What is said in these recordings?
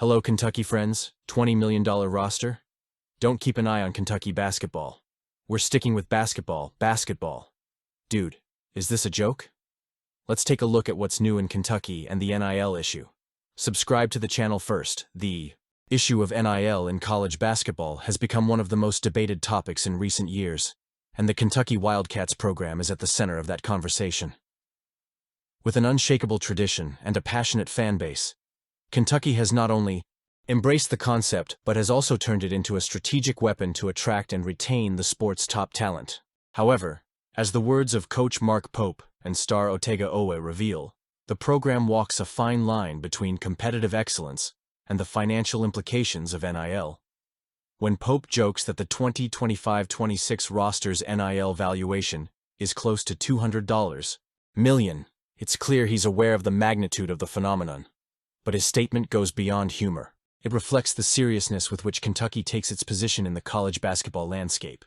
Hello, Kentucky friends. $20 million roster? Don't keep an eye on Kentucky basketball. We're sticking with basketball. Dude, is this a joke? Let's take a look at what's new in Kentucky and the NIL issue. Subscribe to the channel first. The issue of NIL in college basketball has become one of the most debated topics in recent years, and the Kentucky Wildcats program is at the center of that conversation. With an unshakable tradition and a passionate fan base, Kentucky has not only embraced the concept but has also turned it into a strategic weapon to attract and retain the sport's top talent. However, as the words of coach Mark Pope and star Otega reveal, the program walks a fine line between competitive excellence and the financial implications of NIL. When Pope jokes that the 2025-26 roster's NIL valuation is close to $200 million, it's clear he's aware of the magnitude of the phenomenon. But his statement goes beyond humor. It reflects the seriousness with which Kentucky takes its position in the college basketball landscape.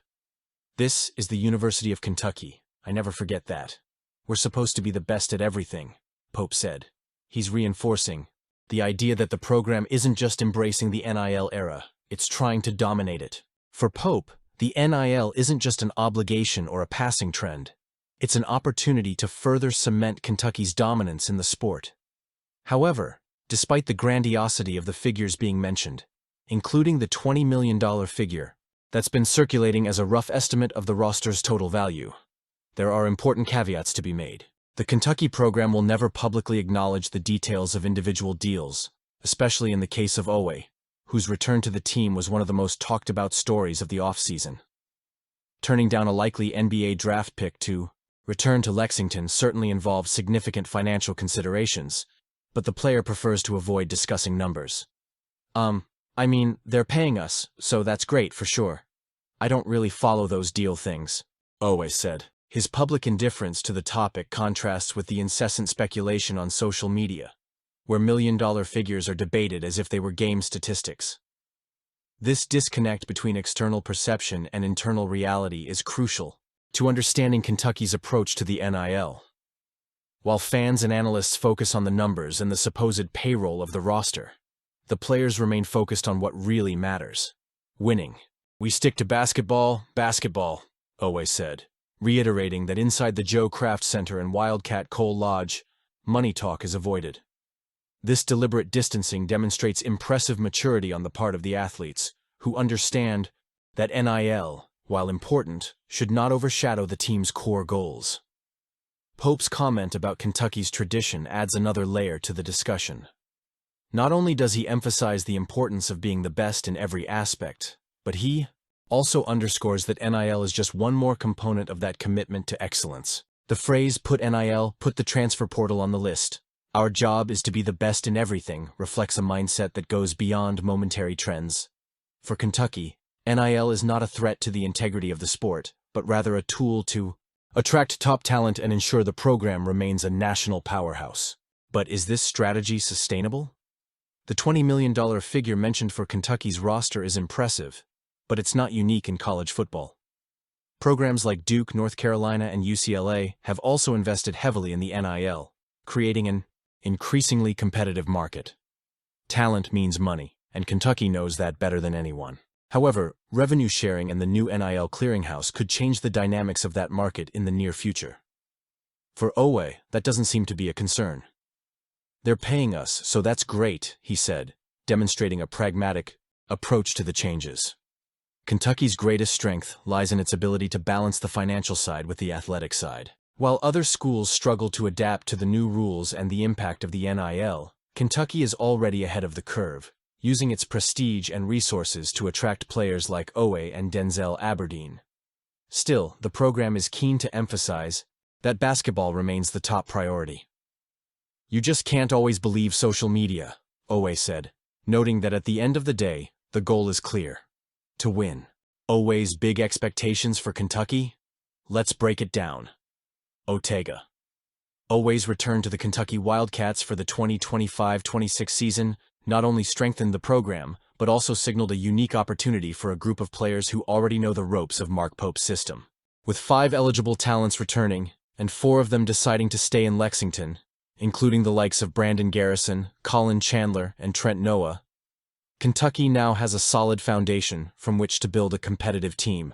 This is the University of Kentucky. I never forget that. We're supposed to be the best at everything, Pope said. He's reinforcing the idea that the program isn't just embracing the NIL era, it's trying to dominate it. For Pope, the NIL isn't just an obligation or a passing trend. It's an opportunity to further cement Kentucky's dominance in the sport. However, despite the grandiosity of the figures being mentioned, including the $20 million figure that's been circulating as a rough estimate of the roster's total value, there are important caveats to be made. The Kentucky program will never publicly acknowledge the details of individual deals, especially in the case of Owe, whose return to the team was one of the most talked about stories of the offseason. Turning down a likely NBA draft pick to return to Lexington certainly involves significant financial considerations, but the player prefers to avoid discussing numbers. They're paying us, so that's great for sure. I don't really follow those deal things, Owe said. His public indifference to the topic contrasts with the incessant speculation on social media, where million-dollar figures are debated as if they were game statistics. This disconnect between external perception and internal reality is crucial to understanding Kentucky's approach to the NIL. While fans and analysts focus on the numbers and the supposed payroll of the roster, the players remain focused on what really matters: winning. We stick to basketball, Owe said, reiterating that inside the Joe Kraft Center and Wildcat Cole Lodge, money talk is avoided. This deliberate distancing demonstrates impressive maturity on the part of the athletes, who understand that NIL, while important, should not overshadow the team's core goals. Pope's comment about Kentucky's tradition adds another layer to the discussion. Not only does he emphasize the importance of being the best in every aspect, but he also underscores that NIL is just one more component of that commitment to excellence. The phrase "put the transfer portal on the list. Our job is to be the best in everything" reflects a mindset that goes beyond momentary trends. For Kentucky, NIL is not a threat to the integrity of the sport, but rather a tool to attract top talent and ensure the program remains a national powerhouse. But is this strategy sustainable? The $20 million figure mentioned for Kentucky's roster is impressive, but it's not unique in college football. Programs like Duke, North Carolina, and UCLA have also invested heavily in the NIL, creating an increasingly competitive market. Talent means money, and Kentucky knows that better than anyone. However, revenue sharing and the new NIL clearinghouse could change the dynamics of that market in the near future. For Owe, that doesn't seem to be a concern. They're paying us, so that's great, he said, demonstrating a pragmatic approach to the changes. Kentucky's greatest strength lies in its ability to balance the financial side with the athletic side. While other schools struggle to adapt to the new rules and the impact of the NIL, Kentucky is already ahead of the curve, using its prestige and resources to attract players like Owe and Denzel Aberdeen. Still, the program is keen to emphasize that basketball remains the top priority. You just can't always believe social media, Owe said, noting that at the end of the day, the goal is clear: to win. Owe's big expectations for Kentucky? Let's break it down. Otega. Owe's return to the Kentucky Wildcats for the 2025-26 season not only strengthened the program, but also signaled a unique opportunity for a group of players who already know the ropes of Mark Pope's system. With 5 eligible talents returning, and 4 of them deciding to stay in Lexington, including the likes of Brandon Garrison, Colin Chandler, and Trent Noah, Kentucky now has a solid foundation from which to build a competitive team.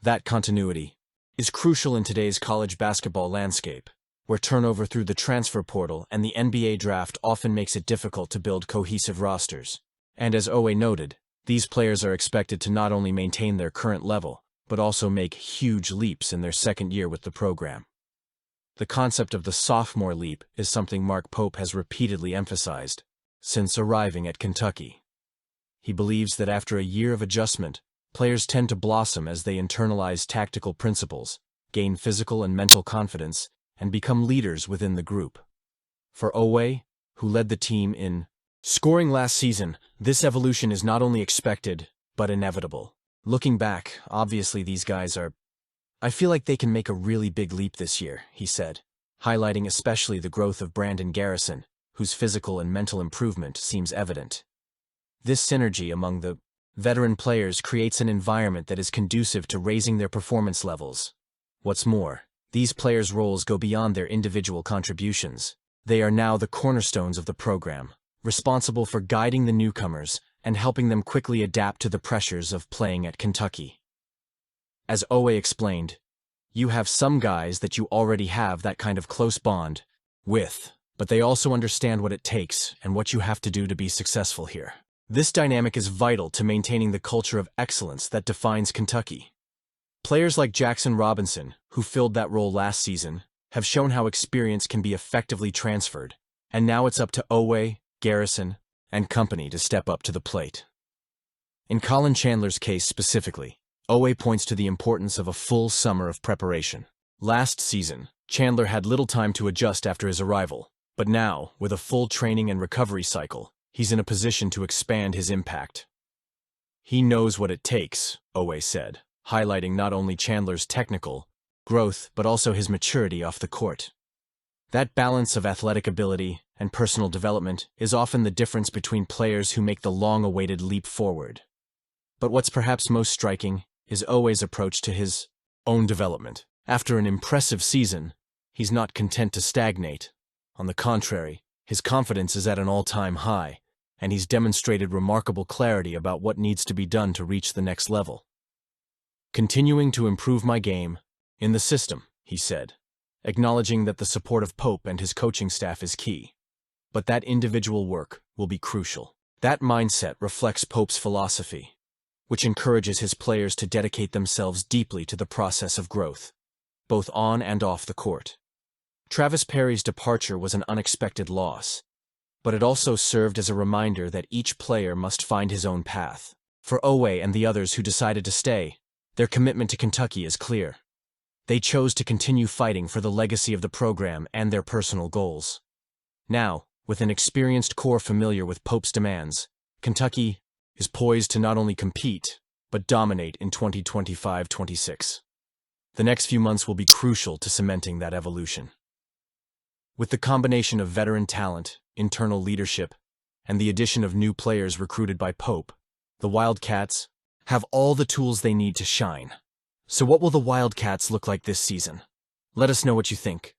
That continuity is crucial in today's college basketball landscape, where turnover through the transfer portal and the NBA draft often makes it difficult to build cohesive rosters. And as Owe noted, these players are expected to not only maintain their current level, but also make huge leaps in their second year with the program. The concept of the sophomore leap is something Mark Pope has repeatedly emphasized since arriving at Kentucky. He believes that after a year of adjustment, players tend to blossom as they internalize tactical principles, gain physical and mental confidence, and become leaders within the group. For Owe, who led the team in scoring last season, this evolution is not only expected, but inevitable. Looking back, obviously these guys I feel like they can make a really big leap this year, he said, highlighting especially the growth of Brandon Garrison, whose physical and mental improvement seems evident. This synergy among the veteran players creates an environment that is conducive to raising their performance levels. What's more, these players' roles go beyond their individual contributions. They are now the cornerstones of the program, responsible for guiding the newcomers and helping them quickly adapt to the pressures of playing at Kentucky. As Owe explained, you have some guys that you already have that kind of close bond with, but they also understand what it takes and what you have to do to be successful here. This dynamic is vital to maintaining the culture of excellence that defines Kentucky. Players like Jackson Robinson, who filled that role last season, have shown how experience can be effectively transferred, and now it's up to Owe, Garrison, and company to step up to the plate. In Colin Chandler's case specifically, Owe points to the importance of a full summer of preparation. Last season, Chandler had little time to adjust after his arrival, but now, with a full training and recovery cycle, he's in a position to expand his impact. He knows what it takes, Owe said, highlighting not only Chandler's technical growth but also his maturity off the court. That balance of athletic ability and personal development is often the difference between players who make the long-awaited leap forward. But what's perhaps most striking is Owe's approach to his own development. After an impressive season, he's not content to stagnate. On the contrary, his confidence is at an all-time high, and he's demonstrated remarkable clarity about what needs to be done to reach the next level. Continuing to improve my game in the system, he said, acknowledging that the support of Pope and his coaching staff is key. But that individual work will be crucial. That mindset reflects Pope's philosophy, which encourages his players to dedicate themselves deeply to the process of growth, both on and off the court. Travis Perry's departure was an unexpected loss, but it also served as a reminder that each player must find his own path. For Owe and the others who decided to stay, their commitment to Kentucky is clear. They chose to continue fighting for the legacy of the program and their personal goals. Now, with an experienced core familiar with Pope's demands, Kentucky is poised to not only compete, but dominate in 2025-26. The next few months will be crucial to cementing that evolution. With the combination of veteran talent, internal leadership, and the addition of new players recruited by Pope, the Wildcats have all the tools they need to shine. So what will the Wildcats look like this season? Let us know what you think.